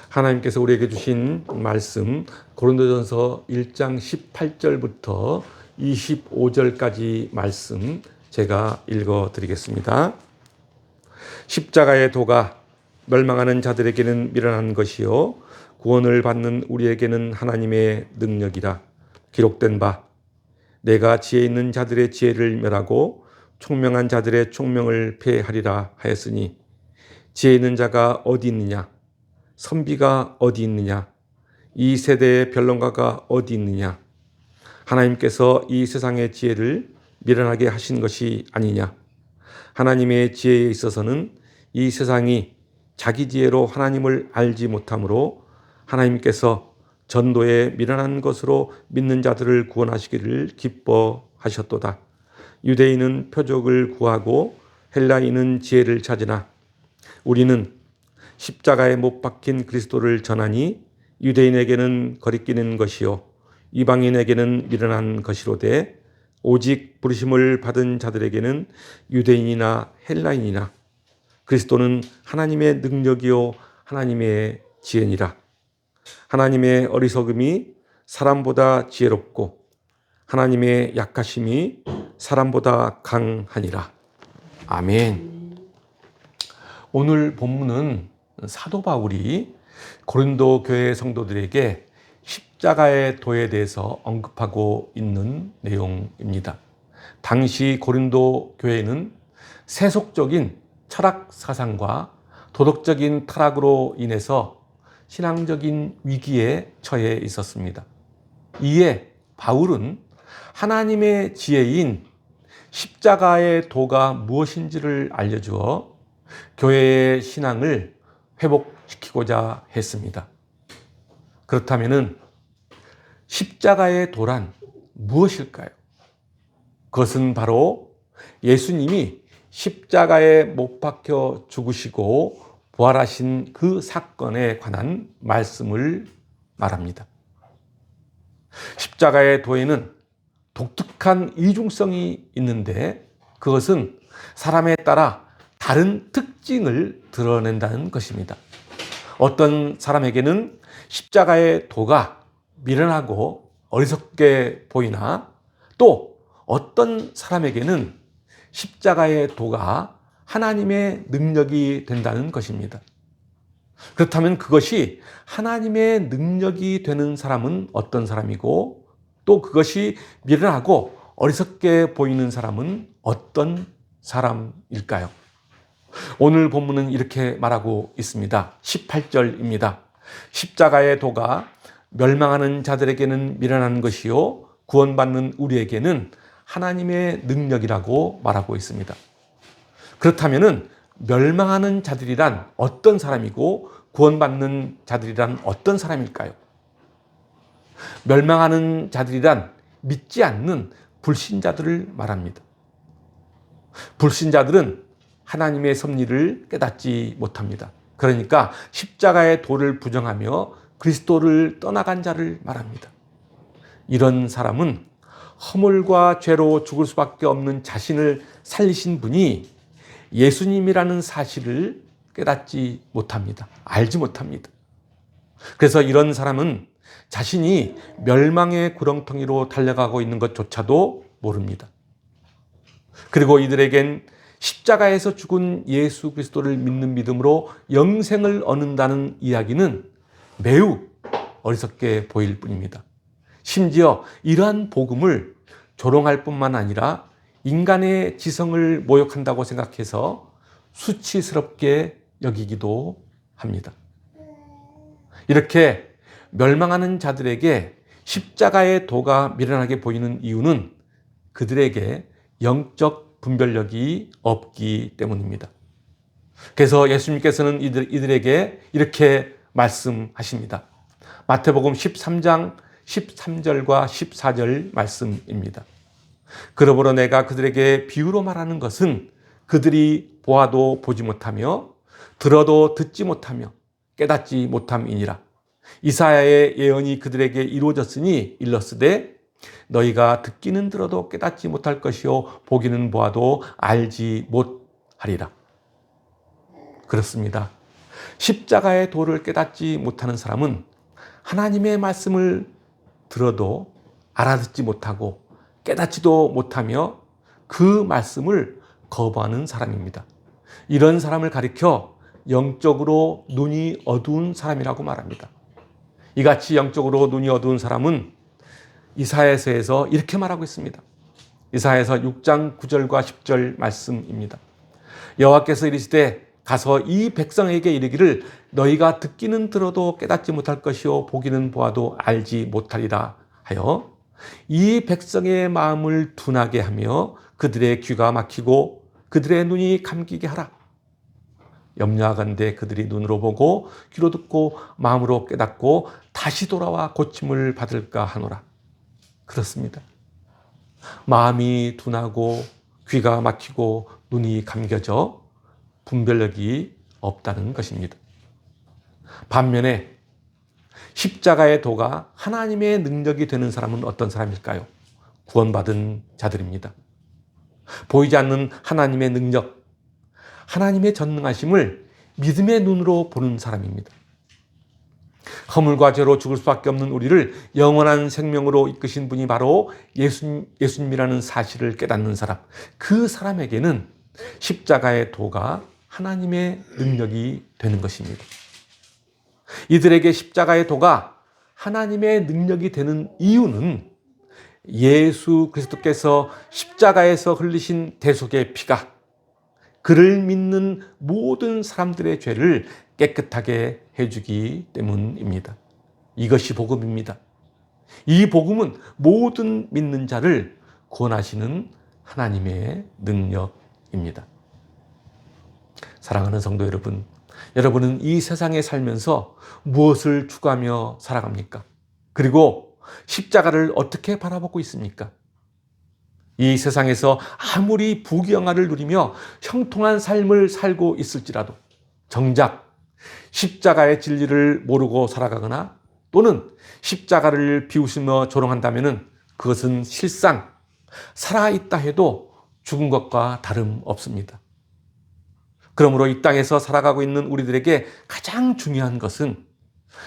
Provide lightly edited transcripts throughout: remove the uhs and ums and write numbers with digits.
하나님께서 우리에게 주신 말씀 고린도전서 1장 18절부터 25절까지 말씀 제가 읽어 드리겠습니다. 십자가의 도가 멸망하는 자들에게는 미련한 것이요 구원을 받는 우리에게는 하나님의 능력이라. 기록된 바 내가 지혜 있는 자들의 지혜를 멸하고 총명한 자들의 총명을 폐하리라 하였으니 지혜 있는 자가 어디 있느냐, 선비가 어디 있느냐, 이 세대의 변론가가 어디 있느냐. 하나님께서 이 세상의 지혜를 미련하게 하신 것이 아니냐. 하나님의 지혜에 있어서는 이 세상이 자기 지혜로 하나님을 알지 못하므로 하나님께서 전도에 미련한 것으로 믿는 자들을 구원하시기를 기뻐하셨도다. 유대인은 표적을 구하고 헬라인은 지혜를 찾으나 우리는 십자가에 못 박힌 그리스도를 전하니 유대인에게는 거리끼는 것이요 이방인에게는 미련한 것이로되 오직 부르심을 받은 자들에게는 유대인이나 헬라인이나 그리스도는 하나님의 능력이요 하나님의 지혜니라. 하나님의 어리석음이 사람보다 지혜롭고 하나님의 약하심이 사람보다 강하니라. 아멘. 오늘 본문은 사도 바울이 고린도 교회 성도들에게 십자가의 도에 대해서 언급하고 있는 내용입니다. 당시 고린도 교회는 세속적인 철학 사상과 도덕적인 타락으로 인해서 신앙적인 위기에 처해 있었습니다. 이에 바울은 하나님의 지혜인 십자가의 도가 무엇인지를 알려주어 교회의 신앙을 회복시키고자 했습니다. 그렇다면 십자가의 도란 무엇일까요? 그것은 바로 예수님이 십자가에 못 박혀 죽으시고 부활하신 그 사건에 관한 말씀을 말합니다. 십자가의 도에는 독특한 이중성이 있는데 그것은 사람에 따라 다른 특징을 드러낸다는 것입니다. 어떤 사람에게는 십자가의 도가 미련하고 어리석게 보이나 또 어떤 사람에게는 십자가의 도가 하나님의 능력이 된다는 것입니다. 그렇다면 그것이 하나님의 능력이 되는 사람은 어떤 사람이고 또 그것이 미련하고 어리석게 보이는 사람은 어떤 사람일까요? 오늘 본문은 이렇게 말하고 있습니다. 18절입니다. 십자가의 도가 멸망하는 자들에게는 미련한 것이요 구원받는 우리에게는 하나님의 능력이라고 말하고 있습니다. 그렇다면 멸망하는 자들이란 어떤 사람이고 구원받는 자들이란 어떤 사람일까요? 멸망하는 자들이란 믿지 않는 불신자들을 말합니다. 불신자들은 하나님의 섭리를 깨닫지 못합니다. 그러니까 십자가의 도를 부정하며 그리스도를 떠나간 자를 말합니다. 이런 사람은 허물과 죄로 죽을 수밖에 없는 자신을 살리신 분이 예수님이라는 사실을 깨닫지 못합니다. 알지 못합니다. 그래서 이런 사람은 자신이 멸망의 구렁텅이로 달려가고 있는 것조차도 모릅니다. 그리고 이들에겐 십자가에서 죽은 예수 그리스도를 믿는 믿음으로 영생을 얻는다는 이야기는 매우 어리석게 보일 뿐입니다. 심지어 이러한 복음을 조롱할 뿐만 아니라 인간의 지성을 모욕한다고 생각해서 수치스럽게 여기기도 합니다. 이렇게 멸망하는 자들에게 십자가의 도가 미련하게 보이는 이유는 그들에게 영적 분별력이 없기 때문입니다. 그래서 예수님께서는 이들에게 이렇게 말씀하십니다. 마태복음 13장 13절과 14절 말씀입니다. 그러므로 내가 그들에게 비유로 말하는 것은 그들이 보아도 보지 못하며 들어도 듣지 못하며 깨닫지 못함이니라. 이사야의 예언이 그들에게 이루어졌으니 일렀으되 너희가 듣기는 들어도 깨닫지 못할 것이요 보기는 보아도 알지 못하리라. 그렇습니다. 십자가의 도를 깨닫지 못하는 사람은 하나님의 말씀을 들어도 알아듣지 못하고 깨닫지도 못하며 그 말씀을 거부하는 사람입니다. 이런 사람을 가리켜 영적으로 눈이 어두운 사람이라고 말합니다. 이같이 영적으로 눈이 어두운 사람은 이사야서에서 이렇게 말하고 있습니다. 이사야서 6장 9절과 10절 말씀입니다. 여호와께서 이르시되 가서 이 백성에게 이르기를 너희가 듣기는 들어도 깨닫지 못할 것이요 보기는 보아도 알지 못하리라 하여 이 백성의 마음을 둔하게 하며 그들의 귀가 막히고 그들의 눈이 감기게 하라. 염려하건대 그들이 눈으로 보고 귀로 듣고 마음으로 깨닫고 다시 돌아와 고침을 받을까 하노라. 그렇습니다. 마음이 둔하고 귀가 막히고 눈이 감겨져 분별력이 없다는 것입니다. 반면에 십자가의 도가 하나님의 능력이 되는 사람은 어떤 사람일까요? 구원받은 자들입니다. 보이지 않는 하나님의 능력, 하나님의 전능하심을 믿음의 눈으로 보는 사람입니다. 허물과 죄로 죽을 수밖에 없는 우리를 영원한 생명으로 이끄신 분이 바로 예수님이라는 사실을 깨닫는 사람, 그 사람에게는 십자가의 도가 하나님의 능력이 되는 것입니다. 이들에게 십자가의 도가 하나님의 능력이 되는 이유는 예수 그리스도께서 십자가에서 흘리신 대속의 피가 그를 믿는 모든 사람들의 죄를 깨끗하게 해주기 때문입니다. 이것이 복음입니다. 이 복음은 모든 믿는 자를 구원하시는 하나님의 능력입니다. 사랑하는 성도 여러분, 여러분은 이 세상에 살면서 무엇을 추구하며 살아갑니까? 그리고 십자가를 어떻게 바라보고 있습니까? 이 세상에서 아무리 부귀영화를 누리며 형통한 삶을 살고 있을지라도 정작 십자가의 진리를 모르고 살아가거나 또는 십자가를 비웃으며 조롱한다면 그것은 실상 살아있다 해도 죽은 것과 다름없습니다. 그러므로 이 땅에서 살아가고 있는 우리들에게 가장 중요한 것은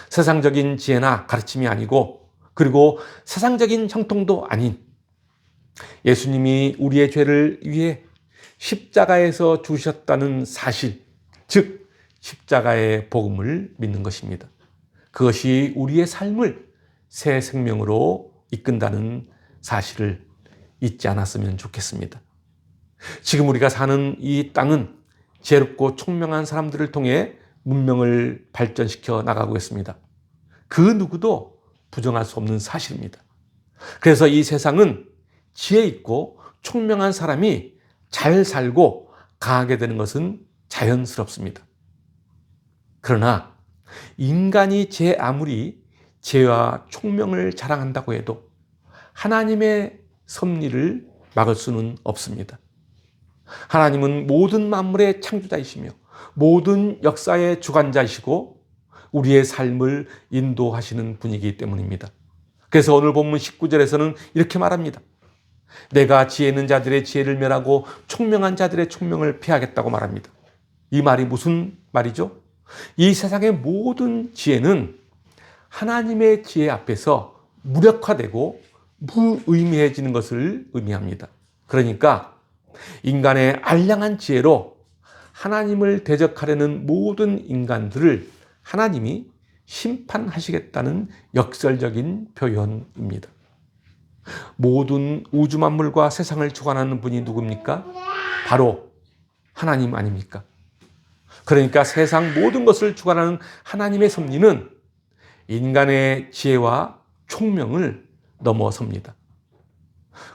세상적인 지혜나 가르침이 아니고 그리고 세상적인 형통도 아닌 예수님이 우리의 죄를 위해 십자가에서 죽으셨다는 사실, 즉 십자가의 복음을 믿는 것입니다. 그것이 우리의 삶을 새 생명으로 이끈다는 사실을 잊지 않았으면 좋겠습니다. 지금 우리가 사는 이 땅은 지혜롭고 총명한 사람들을 통해 문명을 발전시켜 나가고 있습니다. 그 누구도 부정할 수 없는 사실입니다. 그래서 이 세상은 지혜 있고 총명한 사람이 잘 살고 강하게 되는 것은 자연스럽습니다. 그러나 인간이 아무리 지혜와 총명을 자랑한다고 해도 하나님의 섭리를 막을 수는 없습니다. 하나님은 모든 만물의 창조자이시며 모든 역사의 주관자이시고 우리의 삶을 인도하시는 분이기 때문입니다. 그래서 오늘 본문 19절에서는 이렇게 말합니다. 내가 지혜 있는 자들의 지혜를 멸하고 총명한 자들의 총명을 피하겠다고 말합니다. 이 말이 무슨 말이죠? 이 세상의 모든 지혜는 하나님의 지혜 앞에서 무력화되고 무의미해지는 것을 의미합니다. 그러니까 인간의 알량한 지혜로 하나님을 대적하려는 모든 인간들을 하나님이 심판하시겠다는 역설적인 표현입니다. 모든 우주 만물과 세상을 주관하는 분이 누굽니까? 바로 하나님 아닙니까? 그러니까 세상 모든 것을 주관하는 하나님의 섭리는 인간의 지혜와 총명을 넘어섭니다.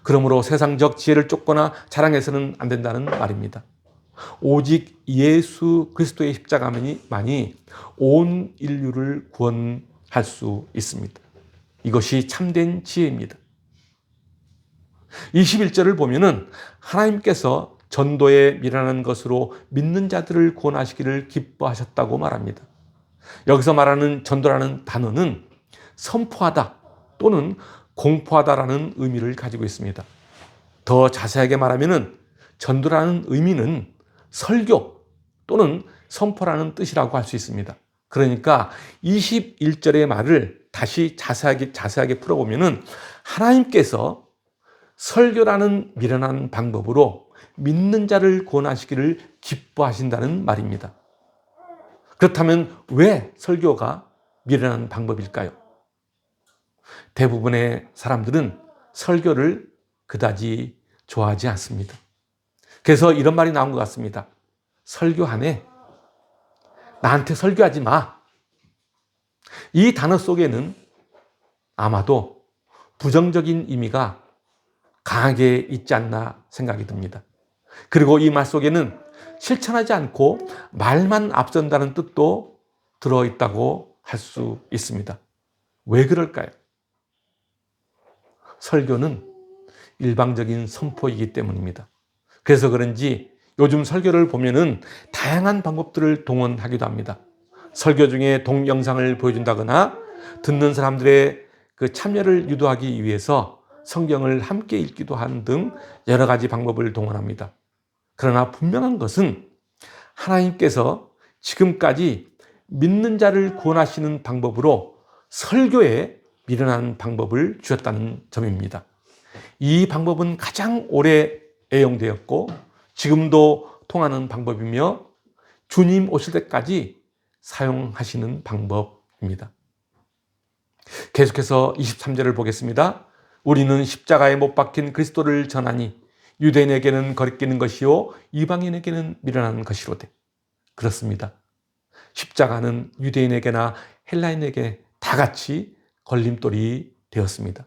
그러므로 세상적 지혜를 쫓거나 자랑해서는 안 된다는 말입니다. 오직 예수 그리스도의 십자가만이 온 인류를 구원할 수 있습니다. 이것이 참된 지혜입니다. 21절을 보면은 하나님께서 전도에 미련한 것으로 믿는 자들을 구원하시기를 기뻐하셨다고 말합니다. 여기서 말하는 전도라는 단어는 선포하다 또는 공포하다라는 의미를 가지고 있습니다. 더 자세하게 말하면은 전도라는 의미는 설교 또는 선포라는 뜻이라고 할 수 있습니다. 그러니까 21절의 말을 다시 자세하게 풀어보면은 하나님께서 설교라는 미련한 방법으로 믿는 자를 구원하시기를 기뻐하신다는 말입니다. 그렇다면 왜 설교가 미련한 방법일까요? 대부분의 사람들은 설교를 그다지 좋아하지 않습니다. 그래서 이런 말이 나온 것 같습니다. 설교하네. 나한테 설교하지 마. 이 단어 속에는 아마도 부정적인 의미가 강하게 있지 않나 생각이 듭니다. 그리고 이 말 속에는 실천하지 않고 말만 앞선다는 뜻도 들어있다고 할 수 있습니다. 왜 그럴까요? 설교는 일방적인 선포이기 때문입니다. 그래서 그런지 요즘 설교를 보면은 다양한 방법들을 동원하기도 합니다. 설교 중에 동영상을 보여준다거나 듣는 사람들의 그 참여를 유도하기 위해서 성경을 함께 읽기도 하는 등 여러 가지 방법을 동원합니다. 그러나 분명한 것은 하나님께서 지금까지 믿는 자를 구원하시는 방법으로 설교에 미련한 방법을 주셨다는 점입니다. 이 방법은 가장 오래 애용되었고 지금도 통하는 방법이며 주님 오실 때까지 사용하시는 방법입니다. 계속해서 23절을 보겠습니다. 우리는 십자가에 못 박힌 그리스도를 전하니 유대인에게는 거리끼는 것이요 이방인에게는 미련한 것이로되. 그렇습니다. 십자가는 유대인에게나 헬라인에게 다 같이 걸림돌이 되었습니다.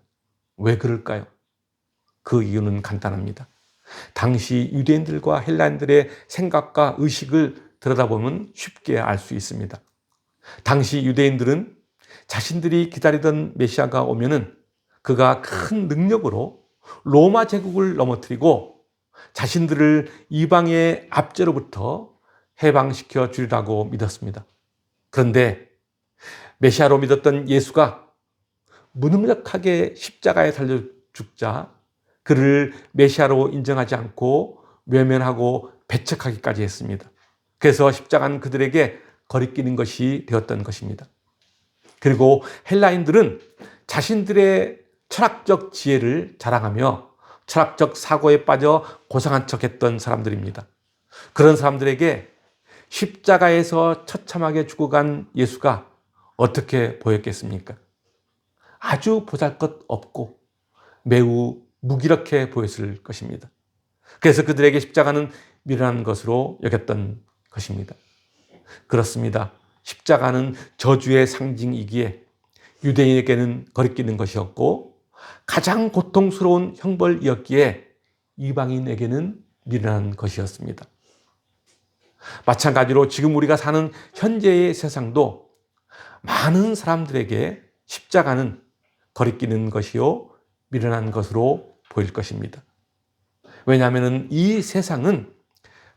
왜 그럴까요? 그 이유는 간단합니다. 당시 유대인들과 헬라인들의 생각과 의식을 들여다보면 쉽게 알 수 있습니다. 당시 유대인들은 자신들이 기다리던 메시아가 오면은 그가 큰 능력으로 로마 제국을 넘어뜨리고 자신들을 이방의 압제로부터 해방시켜 주리라고 믿었습니다. 그런데 메시아로 믿었던 예수가 무능력하게 십자가에 달려 죽자 그를 메시아로 인정하지 않고 외면하고 배척하기까지 했습니다. 그래서 십자가는 그들에게 거리끼는 것이 되었던 것입니다. 그리고 헬라인들은 자신들의 철학적 지혜를 자랑하며 철학적 사고에 빠져 고상한 척했던 사람들입니다. 그런 사람들에게 십자가에서 처참하게 죽어간 예수가 어떻게 보였겠습니까? 아주 보잘것없고 매우 무기력해 보였을 것입니다. 그래서 그들에게 십자가는 미련한 것으로 여겼던 것입니다. 그렇습니다. 십자가는 저주의 상징이기에 유대인에게는 거리끼는 것이었고 가장 고통스러운 형벌이었기에 이방인에게는 미련한 것이었습니다. 마찬가지로 지금 우리가 사는 현재의 세상도 많은 사람들에게 십자가는 거리끼는 것이요 미련한 것으로 보일 것입니다. 왜냐하면 이 세상은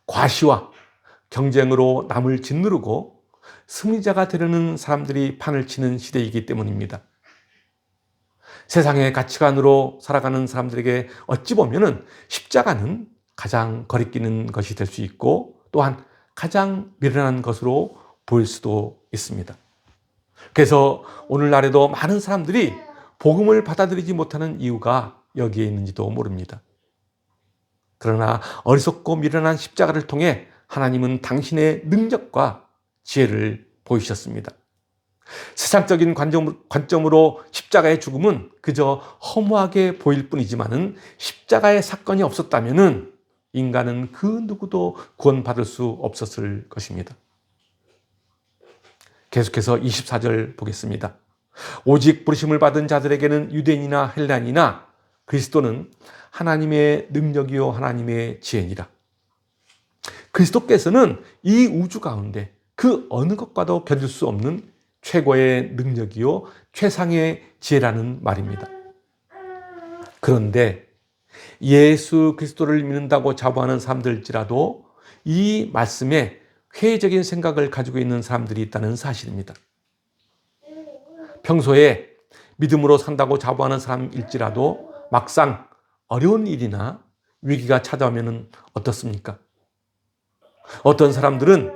과시와 경쟁으로 남을 짓누르고 승리자가 되려는 사람들이 판을 치는 시대이기 때문입니다. 세상의 가치관으로 살아가는 사람들에게 어찌 보면 십자가는 가장 거리끼는 것이 될 수 있고 또한 가장 미련한 것으로 보일 수도 있습니다. 그래서 오늘날에도 많은 사람들이 복음을 받아들이지 못하는 이유가 여기에 있는지도 모릅니다. 그러나 어리석고 미련한 십자가를 통해 하나님은 당신의 능력과 지혜를 보이셨습니다. 세상적인 관점으로 십자가의 죽음은 그저 허무하게 보일 뿐이지만은 십자가의 사건이 없었다면은 인간은 그 누구도 구원받을 수 없었을 것입니다. 계속해서 24절 보겠습니다. 오직 부르심을 받은 자들에게는 유대인이나 헬라인이나 그리스도는 하나님의 능력이요 하나님의 지혜니라. 그리스도께서는 이 우주 가운데 그 어느 것과도 견딜 수 없는 최고의 능력이요 최상의 지혜라는 말입니다. 그런데 예수 그리스도를 믿는다고 자부하는 사람들일지라도 이 말씀에 회의적인 생각을 가지고 있는 사람들이 있다는 사실입니다. 평소에 믿음으로 산다고 자부하는 사람일지라도 막상 어려운 일이나 위기가 찾아오면 어떻습니까? 어떤 사람들은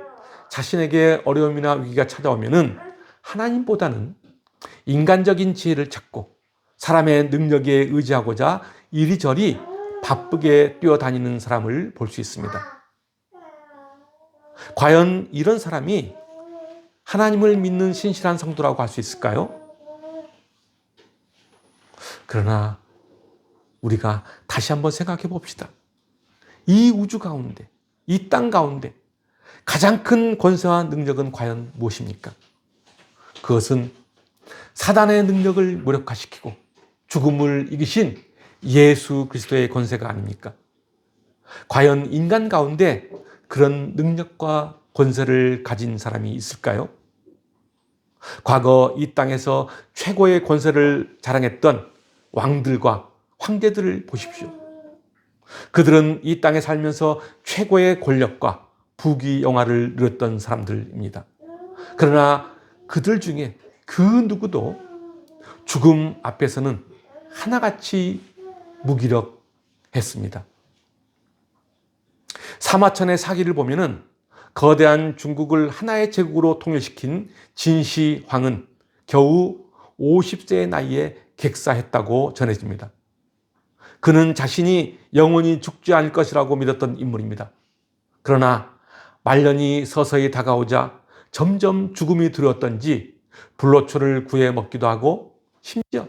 자신에게 어려움이나 위기가 찾아오면은 하나님보다는 인간적인 지혜를 찾고 사람의 능력에 의지하고자 이리저리 바쁘게 뛰어다니는 사람을 볼 수 있습니다. 과연 이런 사람이 하나님을 믿는 신실한 성도라고 할 수 있을까요? 그러나 우리가 다시 한번 생각해 봅시다. 이 우주 가운데, 이 땅 가운데 가장 큰 권세와 능력은 과연 무엇입니까? 그것은 사단의 능력을 무력화시키고 죽음을 이기신 예수 그리스도의 권세가 아닙니까? 과연 인간 가운데 그런 능력과 권세를 가진 사람이 있을까요? 과거 이 땅에서 최고의 권세를 자랑했던 왕들과 황제들을 보십시오. 그들은 이 땅에 살면서 최고의 권력과 부귀 영화를 누렸던 사람들입니다. 그러나 그들 중에 그 누구도 죽음 앞에서는 하나같이 무기력했습니다. 사마천의 사기를 보면은 거대한 중국을 하나의 제국으로 통일시킨 진시황은 겨우 50세의 나이에 객사했다고 전해집니다. 그는 자신이 영원히 죽지 않을 것이라고 믿었던 인물입니다. 그러나 말년이 서서히 다가오자 점점 죽음이 두려웠던지 불로초를 구해 먹기도 하고 심지어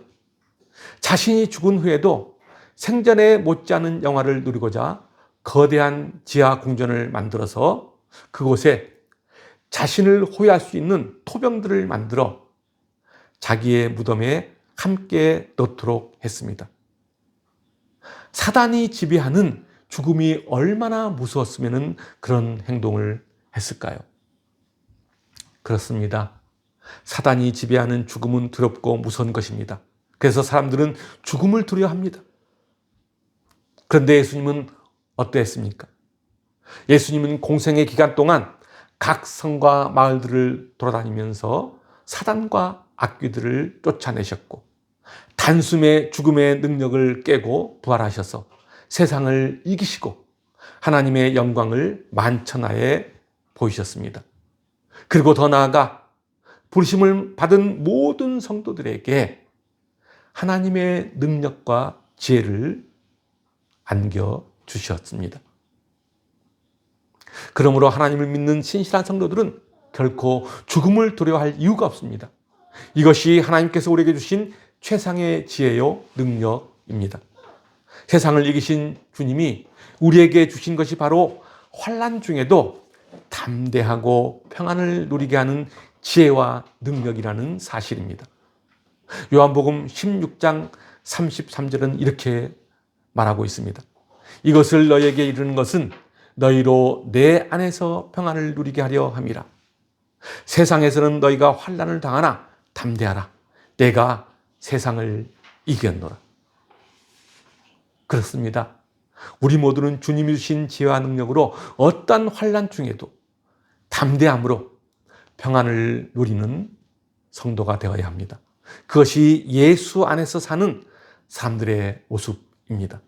자신이 죽은 후에도 생전에 못지않은 영화를 누리고자 거대한 지하 궁전을 만들어서 그곳에 자신을 호위할 수 있는 토병들을 만들어 자기의 무덤에 함께 넣도록 했습니다. 사단이 지배하는 죽음이 얼마나 무서웠으면 그런 행동을 했을까요? 그렇습니다. 사단이 지배하는 죽음은 두렵고 무서운 것입니다. 그래서 사람들은 죽음을 두려워합니다. 그런데 예수님은 어떠했습니까? 예수님은 공생의 기간 동안 각 성과 마을들을 돌아다니면서 사단과 악귀들을 쫓아내셨고 단숨에 죽음의 능력을 깨고 부활하셔서 세상을 이기시고 하나님의 영광을 만천하에 보이셨습니다. 그리고 더 나아가 부르심을 받은 모든 성도들에게 하나님의 능력과 지혜를 안겨주셨습니다. 그러므로 하나님을 믿는 신실한 성도들은 결코 죽음을 두려워할 이유가 없습니다. 이것이 하나님께서 우리에게 주신 최상의 지혜요 능력입니다. 세상을 이기신 주님이 우리에게 주신 것이 바로 환난 중에도 담대하고 평안을 누리게 하는 지혜와 능력이라는 사실입니다. 요한복음 16장 33절은 이렇게 말하고 있습니다. 이것을 너희에게 이르는 것은 너희로 내 안에서 평안을 누리게 하려 함이라. 세상에서는 너희가 환난을 당하나 담대하라. 내가 세상을 이겼노라. 그렇습니다. 우리 모두는 주님이 주신 지혜와 능력으로 어떠한 환난 중에도 담대함으로 평안을 누리는 성도가 되어야 합니다. 그것이 예수 안에서 사는 사람들의 모습입니다.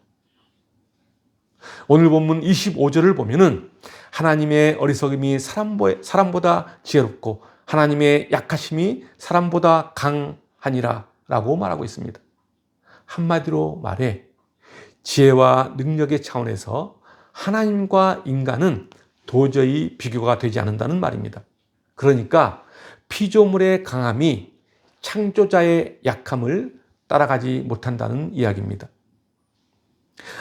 오늘 본문 25절을 보면은 하나님의 어리석음이 사람보다 지혜롭고 하나님의 약하심이 사람보다 강하니라 라고 말하고 있습니다. 한마디로 말해 지혜와 능력의 차원에서 하나님과 인간은 도저히 비교가 되지 않는다는 말입니다. 그러니까 피조물의 강함이 창조자의 약함을 따라가지 못한다는 이야기입니다.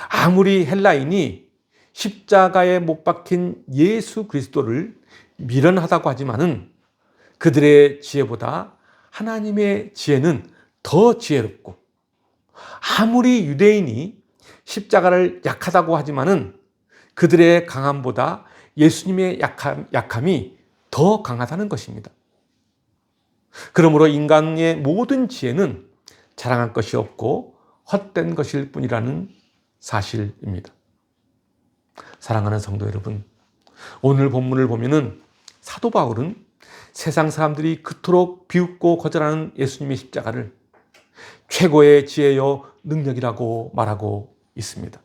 아무리 헬라인이 십자가에 못 박힌 예수 그리스도를 미련하다고 하지만은 그들의 지혜보다 하나님의 지혜는 더 지혜롭고, 아무리 유대인이 십자가를 약하다고 하지만은 그들의 강함보다 예수님의 약함이 더 강하다는 것입니다. 그러므로 인간의 모든 지혜는 자랑할 것이 없고 헛된 것일 뿐이라는 사실입니다. 사랑하는 성도 여러분, 오늘 본문을 보면은 사도 바울은 세상 사람들이 그토록 비웃고 거절하는 예수님의 십자가를 최고의 지혜요 능력이라고 말하고 있습니다.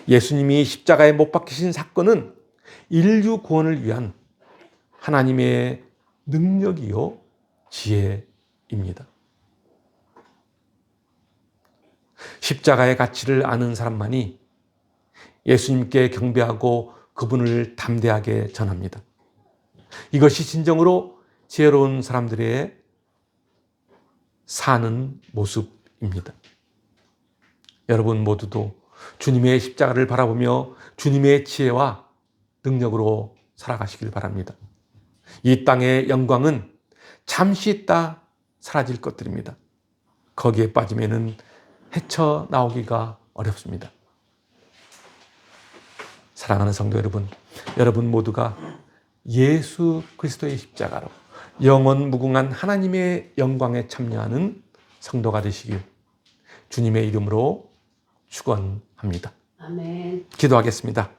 예수님이 십자가에 못 박히신 사건은 인류 구원을 위한 하나님의 능력이요 지혜입니다. 십자가의 가치를 아는 사람만이 예수님께 경배하고 그분을 담대하게 전합니다. 이것이 진정으로 지혜로운 사람들의 사는 모습입니다. 여러분 모두도 주님의 십자가를 바라보며 주님의 지혜와 능력으로 살아가시길 바랍니다. 이 땅의 영광은 잠시 있다 사라질 것들입니다. 거기에 빠지면은 헤쳐나오기가 어렵습니다. 사랑하는 성도 여러분, 여러분 모두가 예수 그리스도의 십자가로 영원 무궁한 하나님의 영광에 참여하는 성도가 되시길 주님의 이름으로 축원합니다. 아멘. 기도하겠습니다.